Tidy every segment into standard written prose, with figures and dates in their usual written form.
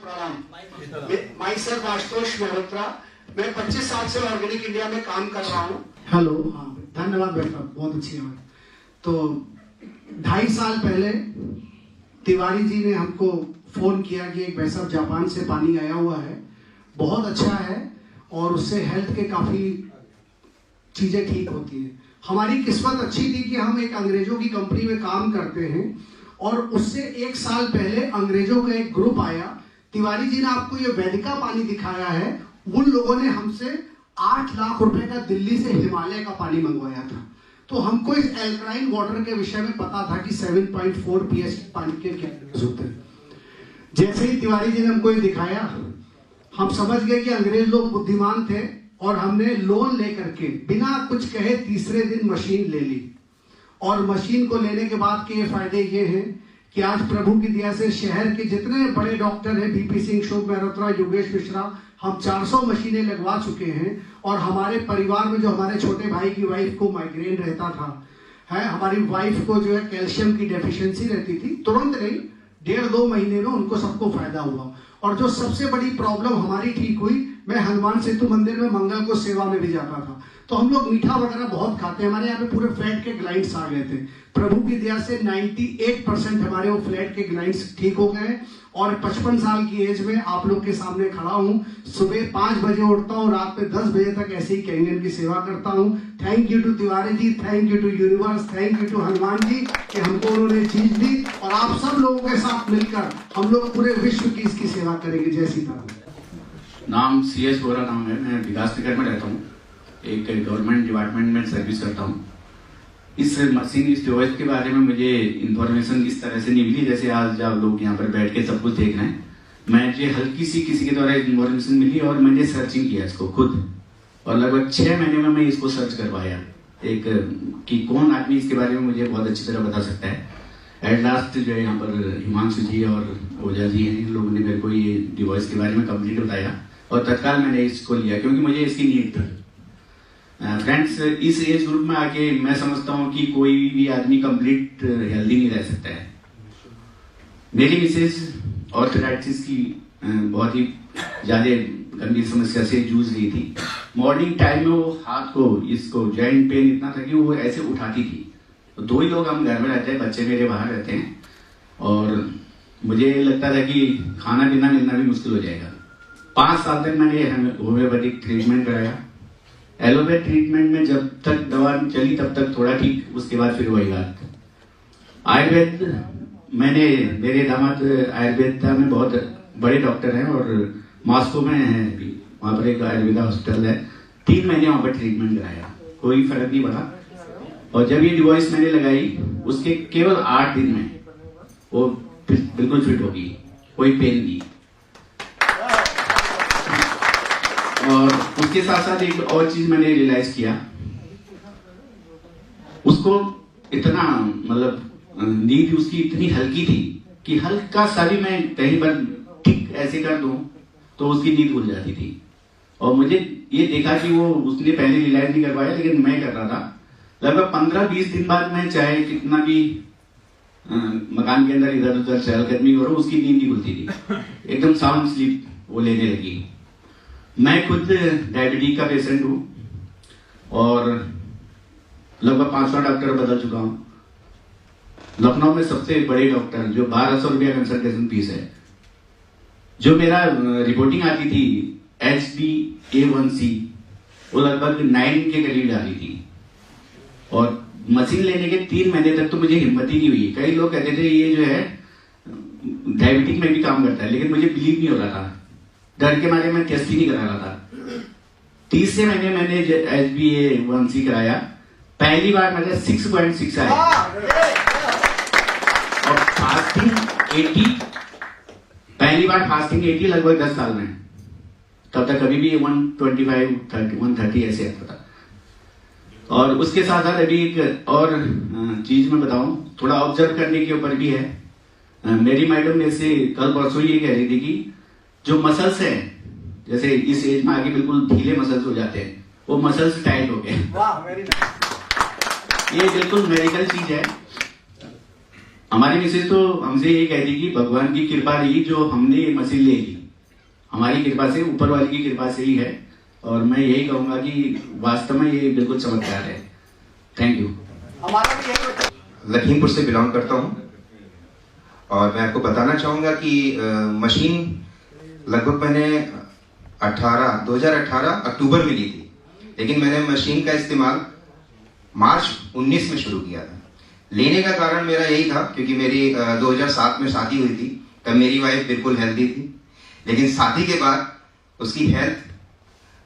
प्रणाम। My self Ashutosh Mehrotra, मैं 25 साल से ऑर्गेनिक इंडिया में काम कर रहा हूँ। हेलो, हाँ धन्यवाद बेटा, बहुत अच्छी है। तो 2.5 साल पहले तिवारी जी ने हमको फोन किया कि एक भाई साहब जापान से पानी आया हुआ है, बहुत अच्छा है और उससे हेल्थ के काफी चीजें ठीक होती है। हमारी किस्मत अच्छी थी कि हम एक अंग्रेजों की कंपनी में काम करते हैं और उससे 1 साल पहले अंग्रेजों का एक ग्रुप आया। तिवारी जी ने आपको ये वैदिका पानी दिखाया है, उन लोगों ने हमसे 8 लाख रुपए का दिल्ली से हिमालय का पानी मंगवाया था। तो हमको इस एल्कलाइन वाटर के विषय में पता था कि 7.4 pH पानी के क्या होते हैं। जैसे ही तिवारी जी ने हमको ये दिखाया, हम समझ गए कि अंग्रेज लोग बुद्धिमान थे और हमने लोन लेकर के बिना कुछ कहे तीसरे दिन मशीन ले ली। और मशीन को लेने के बाद के फायदे ये हैं कि आज प्रभु की दया से शहर के जितने बड़े डॉक्टर हैं, बीपी सिंह, शुभ मेहरोत्रा, योगेश मिश्रा, हम 400 मशीनें लगवा चुके हैं। और हमारे परिवार में जो हमारे छोटे भाई की वाइफ को माइग्रेन रहता था, है हमारी वाइफ को जो है कैल्शियम की डेफिशिएंसी रहती थी, तुरंत नहीं 1.5-2 महीने में उनको सबको फायदा हुआ। और जो सबसे बड़ी प्रॉब्लम हमारी ठीक हुई, मैं हनुमान सेतु मंदिर में मंगल को सेवा में भी जाता था, तो हम लोग मीठा वगैरह बहुत खाते हैं, हमारे यहाँ पे पूरे फ्लैट के ग्लाइंड्स आ गए थे। प्रभु की दया से 98% हमारे वो फ्लैट के ग्लाइंड्स ठीक हो गए। और 55 साल की एज में आप लोग के सामने खड़ा हूँ, सुबह 5 बजे उठता हूँ, रात में 10 बजे तक ऐसे ही कैंगन की सेवा करता हूँ। Thank you to Tiwari ji, thank you to universe, thank you to Hanuman ji कि हमको उन्होंने चीज दी और आप सब लोगों के साथ मिलकर हम लोग पूरे विश्व की इसकी सेवा करेंगे। जय सीताराम। नाम CS बोरा नाम है, मैं विकास नगर में रहता हूँ, एक गवर्नमेंट डिपार्टमेंट में सर्विस करता हूँ। इस मशीन, इस डिवाइस के बारे में मुझे इंफॉर्मेशन इस तरह से नहीं मिली जैसे आज आप लोग यहाँ पर बैठ के सब कुछ देख रहे हैं। मुझे हल्की सी किसी के द्वारा इंफॉर्मेशन मिली और मैंने सर्चिंग किया इसको खुद, और लगभग 6 महीने में मैं इसको सर्च करवाया एक कि कौन आदमी इसके बारे में मुझे बहुत अच्छी तरह बता सकता है। एट लास्ट जो है यहाँ पर हिमांशु जी और ओझा जी हैं, इन लोगों ने मेरे को ये डिवाइस के बारे में कंप्लीट बताया और तत्काल मैंने इसको लिया क्योंकि मुझे इसकी नीड थी। फ्रेंड्स, इस एज ग्रुप में आके मैं समझता हूँ कि कोई भी आदमी कंप्लीट हेल्दी नहीं रह सकता है। मेरी मिसेज ऑर्थराइटिस की बहुत ही ज्यादा गंभीर समस्या से जूझ रही थी। मॉर्निंग टाइम में वो हाथ को, इसको जॉइंट पेन इतना था कि वो ऐसे उठाती थी। तो 2 ही लोग हम घर में रहते हैं, बच्चे मेरे बाहर रहते हैं और मुझे लगता था कि खाना पीना मिलना भी मुश्किल हो जाएगा। 5 साल तक मैंने होम्योपैथिक ट्रीटमेंट कराया। एलोपैथ ट्रीटमेंट में जब तक दवा चली तब तक थोड़ा ठीक, उसके बाद फिर वही बात। आयुर्वेद मेरे दामाद आयुर्वेदा में बहुत बड़े डॉक्टर हैं और मॉस्को में है अभी, वहां पर एक आयुर्वेदा हॉस्पिटल है। 3 महीने वहां पर ट्रीटमेंट कराया, कोई फर्क नहीं पड़ा। और जब ये डिवाइस मैंने लगाई, उसके केवल 8 दिन में वो बिल्कुल फिट होगी, कोई पेन नहीं। और उसके साथ साथ एक और चीज मैंने रियलाइज किया, उसको इतना मतलब नींद उसकी इतनी हल्की थी कि हल्का सा भी मैं कहीं पर ठीक ऐसे कर दूं तो उसकी नींद भूल जाती थी। और मुझे ये देखा कि वो उसने पहले रियलाइज नहीं कर पाया, लेकिन मैं कर रहा था। लगभग 15-20 दिन बाद मैं चाहे कितना भी मकान के अंदर इधर उधर चहलकदमी करूं, उसकी नींद नहीं खुलती थी, एकदम साउंड स्लीप वो लेने लगी। मैं खुद डायबिटीज का पेशेंट हूं और लगभग 500 डॉक्टर बदल चुका हूं। लखनऊ में सबसे बड़े डॉक्टर जो 1200 रुपया कंसल्टेशन फीस है, जो मेरा रिपोर्टिंग आती थी HbA1c वो लगभग 9 के करीब आ रही थी। और मशीन लेने के 3 महीने तक तो मुझे हिम्मत ही नहीं हुई। कई लोग कहते थे ये जो है डायबिटिक में भी काम करता है, लेकिन मुझे बिलीव नहीं हो रहा था, डर के मारे मैं टेस्ट ही नहीं करा रहा था। 30 महीने मैंने HbA1c कराया, पहली बार मेरे 6.6 आया और फास्टिंग 80, पहली बार फास्टिंग 80 लगभग 10 साल में। तब तक कभी भी 125, 130 ऐसे आता था। और उसके साथ साथ अभी एक और चीज मैं बताऊं, थोड़ा ऑब्जर्व करने के ऊपर भी है। मेरी मैडम मेरे से कल परसों ये कह रही थी कि जो मसल्स है, जैसे इस एज में आगे बिल्कुल ढीले मसल्स हो जाते हैं, वो मसल्स टाइट हो गए। ये बिल्कुल मेडिकल चीज है। हमारी मिसेज तो हमसे यही कहती कि भगवान की कृपा रही जो हमने ये मशीन ले ली, हमारी कृपा से, ऊपर वाले की कृपा से ही है। और मैं यही कहूंगा कि वास्तव में ये बिल्कुल चमत्कार है। Thank you. हमारा भी यही लखीमपुर से बिलोंग करता हूं और मैं आपको बताना चाहूंगा कि मशीन लगभग मैंने 2018 अक्टूबर में ली थी, लेकिन मैंने मशीन का इस्तेमाल मार्च 19 में शुरू किया था। लेने का कारण मेरा यही था क्योंकि मेरी 2007 में शादी हुई थी, तब मेरी वाइफ बिल्कुल हेल्दी थी, लेकिन शादी के बाद उसकी हेल्थ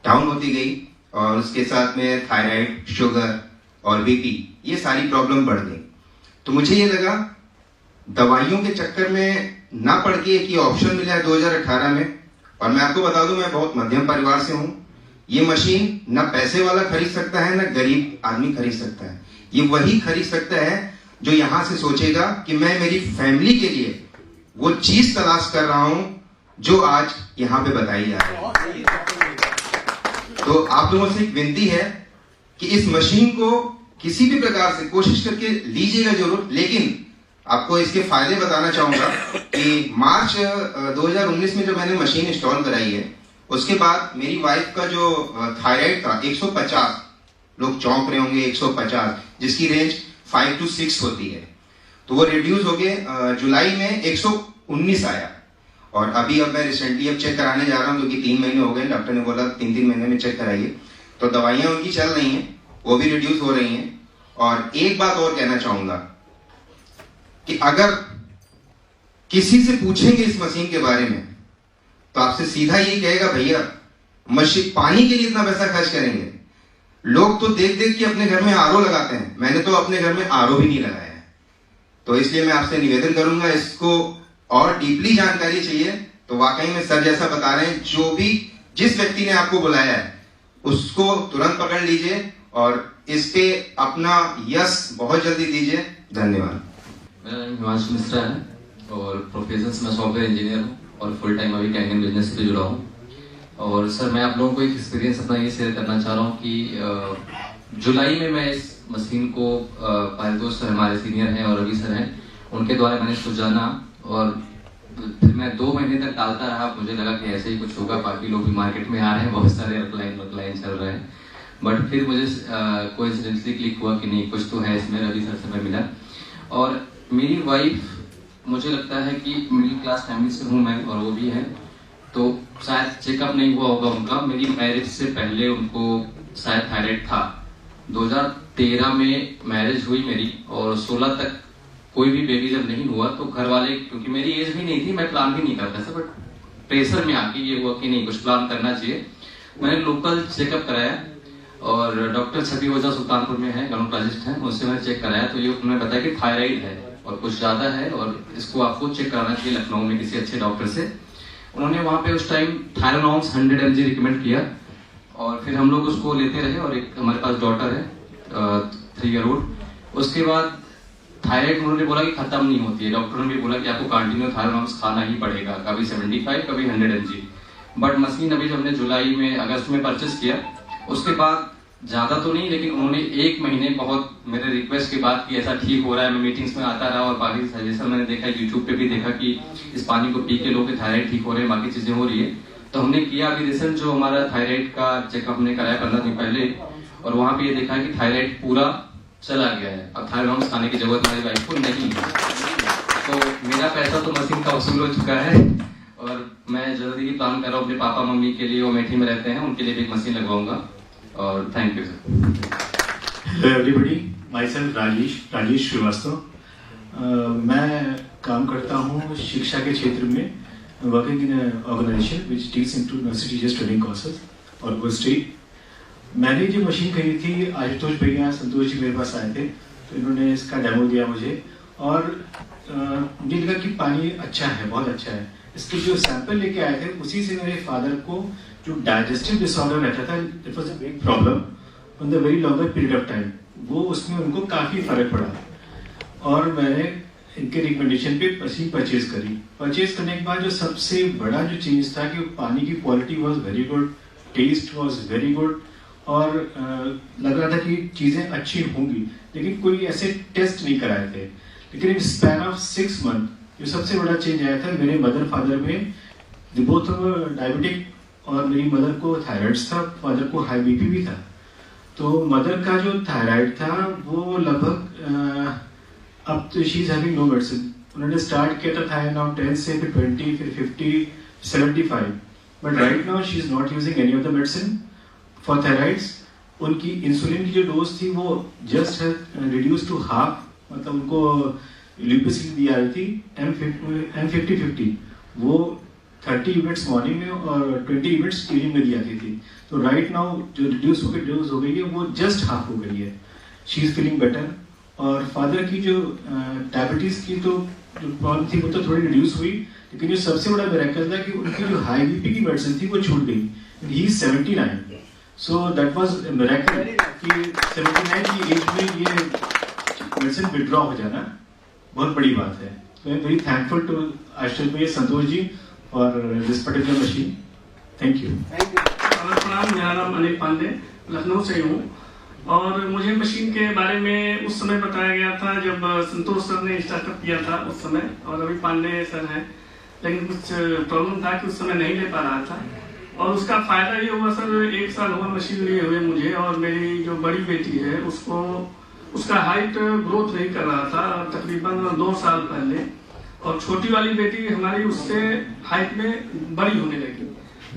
डाउन होती गई और उसके साथ में थायराइड, शुगर और बीपी, ये सारी प्रॉब्लम बढ़ गई। तो मुझे ये लगा दवाइयों के चक्कर में ना पड़ के एक ये ऑप्शन मिला है 2018 में। और मैं आपको बता दूं, मैं बहुत मध्यम परिवार से हूं। ये मशीन ना पैसे वाला खरीद सकता है, ना गरीब आदमी खरीद सकता है। ये वही खरीद सकता है जो यहां से सोचेगा कि मैं मेरी फैमिली के लिए वो चीज तलाश कर रहा हूं जो आज यहां पे बताई जा रही है। तो आप लोगों से एक विनती है कि इस मशीन को किसी भी प्रकार से कोशिश करके लीजिएगा जरूर, लेकिन आपको इसके फायदे बताना चाहूंगा कि मार्च 2019 में जब मैंने मशीन इंस्टॉल कराई है, उसके बाद मेरी वाइफ का जो थायराइड था 150, लोग चौंक रहे होंगे 150, जिसकी रेंज 5 to 6 होती है, तो वो रिड्यूस होके जुलाई में 119 आया। और अभी अब मैं रिसेंटली अब चेक कराने जा रहा हूं क्योंकि 3 महीने हो गए, डॉक्टर ने बोला 3-3 महीने में चेक कराइए। तो दवाइयां उनकी चल रही हैं, वो भी रिड्यूस हो रही हैं। और एक बात और कहना चाहूंगा कि अगर किसी से पूछेंगे इस मशीन के बारे में तो आपसे सीधा यही कहेगा, भैया मशीन पानी के लिए इतना पैसा खर्च करेंगे। लोग तो देख देख के अपने घर में आरओ लगाते हैं, मैंने तो अपने घर में आरओ भी नहीं लगाया है। तो इसलिए मैं आपसे निवेदन करूंगा, इसको और डीपली जानकारी चाहिए तो वाकई में सर जैसा बता रहे हैं, जो भी जिस व्यक्ति ने आपको बुलाया है उसको तुरंत पकड़ लीजिए और इस पे अपना यश बहुत जल्दी दीजिए। धन्यवाद। मेरा नाम हिमांशु मिश्रा है और प्रोफेशन से मैं सॉफ्टवेयर इंजीनियर हूँ और फुल टाइम अभी कैंटीन बिजनेस से जुड़ा हूँ। और सर मैं आप लोगों को एक एक्सपीरियंस अपना ये शेयर करना चाह रहा हूँ कि जुलाई में मैं इस मशीन को पारितोष सर हमारे सीनियर हैं और रवि सर हैं, उनके द्वारा मैंने इसको जाना और फिर मैं 2 महीने तक डालता रहा। मुझे लगा कि ऐसे ही कुछ होगा, बाकी लोग भी मार्केट में आ रहे हैं, बहुत सारे अप्लाइन चल रहे हैं। बट फिर मुझे कोइंसिडेंटली क्लिक हुआ कि नहीं, कुछ तो है इसमें। रवि सर से मैं मिला और मेरी वाइफ, मुझे लगता है कि मिडिल क्लास फैमिली से हूँ मैं और वो भी है, तो शायद चेकअप नहीं हुआ होगा उनका। मेरी मैरिज से पहले उनको शायद थायराइड था। 2013 में मैरिज हुई मेरी और 16 तक कोई भी बेबी जब नहीं हुआ तो घर वाले, क्योंकि मेरी एज भी नहीं थी, मैं प्लान भी नहीं करता था, बट प्रेशर में आके ये हुआ कि नहीं कुछ प्लान करना चाहिए। मैंने लोकल चेकअप कराया और डॉक्टर छवि ओझा सुल्तानपुर में है, गायनेकोलॉजिस्ट हैं, उनसे मैंने चेक कराया तो ये उन्होंने बताया कि थायराइड है और कुछ ज्यादा है और इसको आपको चेक कराना चाहिए लखनऊ में किसी अच्छे डॉक्टर से। उन्होंने वहां पे उस टाइम थायरोनॉक्स 100 mg रिकमेंड किया और फिर हम लोग उसको लेते रहे। और एक हमारे पास डॉटर है 3 year old। उसके बाद थायराइड उन्होंने बोला कि खत्म नहीं होती है, डॉक्टर ने भी बोला कि आपको कंटिन्यू थायरोनॉक्स खाना ही पड़ेगा, कभी 75 कभी 100 mg। बट मशीन अभी जो हमने जुलाई में अगस्त में परचेस किया, उसके बाद ज्यादा तो नहीं, लेकिन उन्होंने 1 महीने बहुत मेरे रिक्वेस्ट के बाद कि ऐसा ठीक हो रहा है। मैं मीटिंग्स में आता रहा और बाकी सजेशन मैंने देखा, यूट्यूब पे भी देखा कि इस पानी को पी के लोग के थायराइड ठीक हो रहे हैं, बाकी चीजें हो रही है। तो हमने किया अभी रिसेंट जो हमारा थायराइड का चेकअप हमने कराया 15 दिन पहले, और वहां पे ये देखा कि थायराइड पूरा चला गया है। अब थायराइड खाने की जरूरत हमारी वाइफ को नहीं है। तो मेरा पैसा तो मशीन का वसूल हो चुका है और मैं जल्दी ही प्लान कर रहा हूँ अपने पापा मम्मी के लिए, वो अमेठी में रहते हैं, उनके लिए भी एक मशीन लगवाऊंगा। और thank you sir. Hello everybody, myself Rajesh Shrivastava. मैं काम करता हूँ शिक्षा के क्षेत्र में, working in organisation which deals into nursery teachers training courses और स्टेट। मैंने जो मशीन खरीदी थी, आशुतोष भैया संतोष जी मेरे पास आए थे, तो इन्होंने इसका डेमो दिया मुझे और मुझे लगा कि पानी अच्छा है, बहुत अच्छा है। इसके जो सैंपल लेके आए थे उसी से मेरे फादर को जो डाइजेस्टिव डिसऑर्डर रहता था, it was a big problem on the very longer period of time, वो उसमें उनको काफी फर्क पड़ा और मैंने इनके रिकमेंडेशन पे मशीन परचेज करी। परचेज करने के बाद जो सबसे बड़ा जो चेंज था कि पानी की quality was very good, taste was very good और लग रहा था कि चीजें अच्छी होंगी, लेकिन कोई ऐसे टेस्ट नहीं कराए थे। लेकिन इन स्पैन ऑफ 6 मंथ जो सबसे बड़ा चेंज आया था मेरे मदर फादर में, बोथ डायबिटिक और मेरी मदर को थायराइड था, फादर को हाई बीपी भी था। तो मदर का जो थायराइड था वो लगभग अब तो she is having no medicine. उन्होंने स्टार्ट किया था थायराइड नाउ 10 से, फिर 20, फिर 50, 75, but right now she is not using any of the medicine for thyroids. उनकी इंसुलिन की जो डोज थी वो जस्ट रिड्यूस टू हाफ, मतलब उनको ल्यूपिसिन दी आ रही थी M50 वो 30 यूनिट्स मॉर्निंग में और 20 यूनिट्स इवनिंग में दी आती थी। तो राइट नाउ जो रिड्यूस होकर डोज हो गई है वो जस्ट हाफ हो गई है। She is feeling better. और फादर की जो डायबिटीज की तो जो प्रॉब्लम थी वो तो थोड़ी रिड्यूस हुई, लेकिन जो सबसे बड़ा मिरेकल था कि उनकी जो हाई बीपी की मेडिसिन थी वो छूट गई। He is 79, so that was miracle कि 79 की एज में ये मेडिसिन विड्रॉ हो जाना बहुत बड़ी बात है। तो I am very thankful to Ashish भाई, संतोष जी और this particular machine. Thank you. प्रणाम, मेरा नाम अनिल पांडे, लखनऊ से हूँ। और मुझे मशीन के बारे में उस समय बताया गया था जब संतोष सर ने स्टार्टअप किया था उस समय, और अभी पांडे सर हैं, लेकिन कुछ प्रॉब्लम था कि उस समय नहीं ले पा रहा था। और उसका फायदा ये हुआ सर, 1 साल हुआ मशीन लिए हुए मुझे, और मेरी जो बड़ी बेटी है उसको उसका हाइट ग्रोथ नहीं कर रहा था तकरीबन 2 साल पहले, और छोटी वाली बेटी हमारी उससे हाइट में बड़ी होने लगी।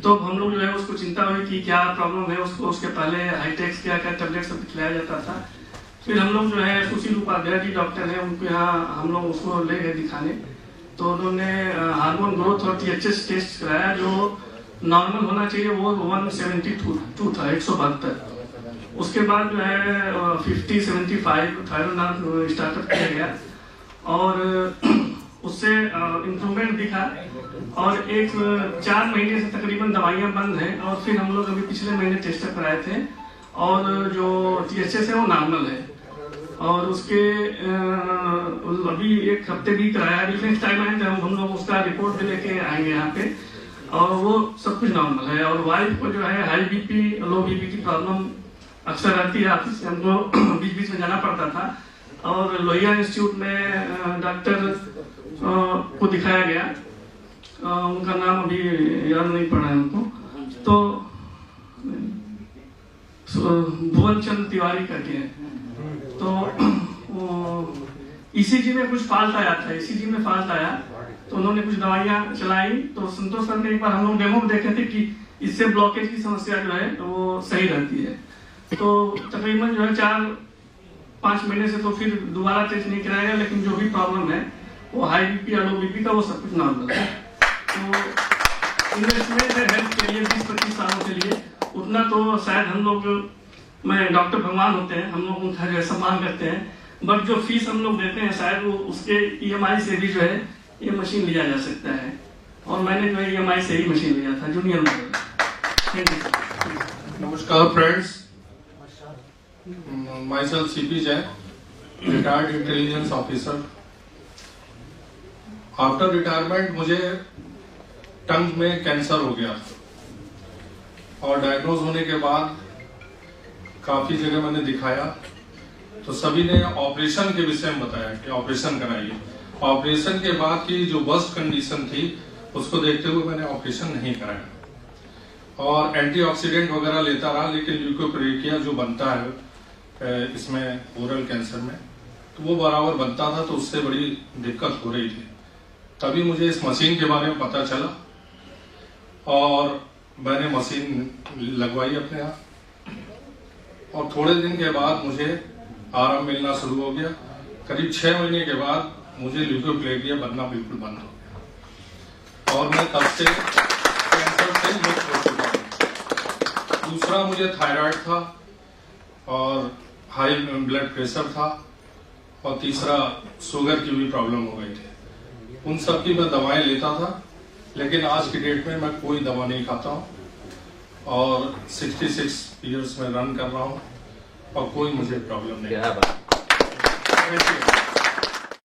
तो हम लोग जो है उसको चिंता हुई कि क्या प्रॉब्लम है उसको। उसके पहले हाईटेक्स क्या क्या टैबलेट सब खिलाया जाता था। फिर हम लोग जो है सुशील उपाध्याय जी डॉक्टर हैं, उनके यहाँ हम लोग उसको ले गए दिखाने। तो उन्होंने हार्मोन ग्रोथ और THS टेस्ट कराया, जो नॉर्मल होना चाहिए वो 172 था, 172। उसके बाद जो है 50-75 थायरोनॉर्म स्टार्टअप किया गया और उससे इम्प्रूवमेंट दिखा। और 4 महीने से तकरीबन दवाइयां बंद हैं, और फिर हम लोग अभी पिछले महीने टेस्ट कराए थे और जो THS है वो नॉर्मल है। और उसके अभी 1 हफ्ते भी कराया, अभी नेक्स्ट टाइम आए जब हम लोग उसका रिपोर्ट भी लेके आएंगे यहाँ पे, और वो सब कुछ नॉर्मल है। और वाइफ को जो है हाई बीपी, लो बीपी की प्रॉब्लम अक्सर रहती है, ऑफिस से हमको बीच बीच में जाना पड़ता था। और लोहिया इंस्टीट्यूट में डॉक्टर को दिखाया गया, उनका नाम अभी याद नहीं पड़ा है हमको, तो भुवन चंद्र तिवारी करके है। तो ECG में कुछ फॉल्ट आया था, ECG में फॉल्ट आया तो उन्होंने कुछ दवाइयां चलाई। तो संतोष सर ने एक बार हम लोग डेमो देखे थे कि इससे ब्लॉकेज की समस्या जो है वो सही रहती है। तो तकरीबन जो है 4-5 महीने से तो फिर दोबारा टेस्ट नहीं कराया, लेकिन जो भी प्रॉब्लम है वो हाई बीपी या लो बीपी का वो सब कुछ नॉर्मल है। तो इन्वेस्टमेंट है हेल्थ के लिए 20-25 सालों के लिए, उतना तो शायद हम लोग, मैं डॉक्टर भगवान होते हैं, हम लोग उनका जो है सम्मान करते हैं, बट जो फीस हम लोग देते हैं शायद वो उसके EMI से भी जो है ये मशीन लिया जा सकता है। और मैंने जो है EMI से ही मशीन लिया था, जूनियर मॉडल। Thank you. नमस्कार friends, myself CP Jain, retired intelligence officer. After retirement मुझे टंग में कैंसर हो गया और डायग्नोज होने के बाद काफी जगह मैंने दिखाया, तो सभी ने ऑपरेशन के विषय में बताया कि ऑपरेशन कराइए। ऑपरेशन के बाद की जो वर्स्ट कंडीशन थी उसको देखते हुए मैंने ऑपरेशन नहीं कराया और एंटीऑक्सीडेंट वगैरह लेता रहा, लेकिन ल्यूकोप्लेकिया जो बनता है इसमें ओरल कैंसर में, तो वो बराबर बनता था, तो उससे बड़ी दिक्कत हो रही थी। तभी मुझे इस मशीन के बारे में पता चला और मैंने मशीन लगवाई अपने यहाँ, और थोड़े दिन के बाद मुझे आराम मिलना शुरू हो गया। करीब 6 महीने के बाद मुझे ल्यूकोप्लेकिया बनना बिल्कुल बंद हो गया और मैं तब से कैंसर से मुक्त हो चुका हूँ। दूसरा, मुझे थायराइड था और हाई ब्लड प्रेशर था, और तीसरा शुगर की भी प्रॉब्लम हो गई थी। उन सब की मैं दवाएं लेता था, लेकिन आज की डेट में मैं कोई दवा नहीं खाता हूँ और 66 ईयर्स में रन कर रहा हूँ और कोई मुझे प्रॉब्लम नहीं है।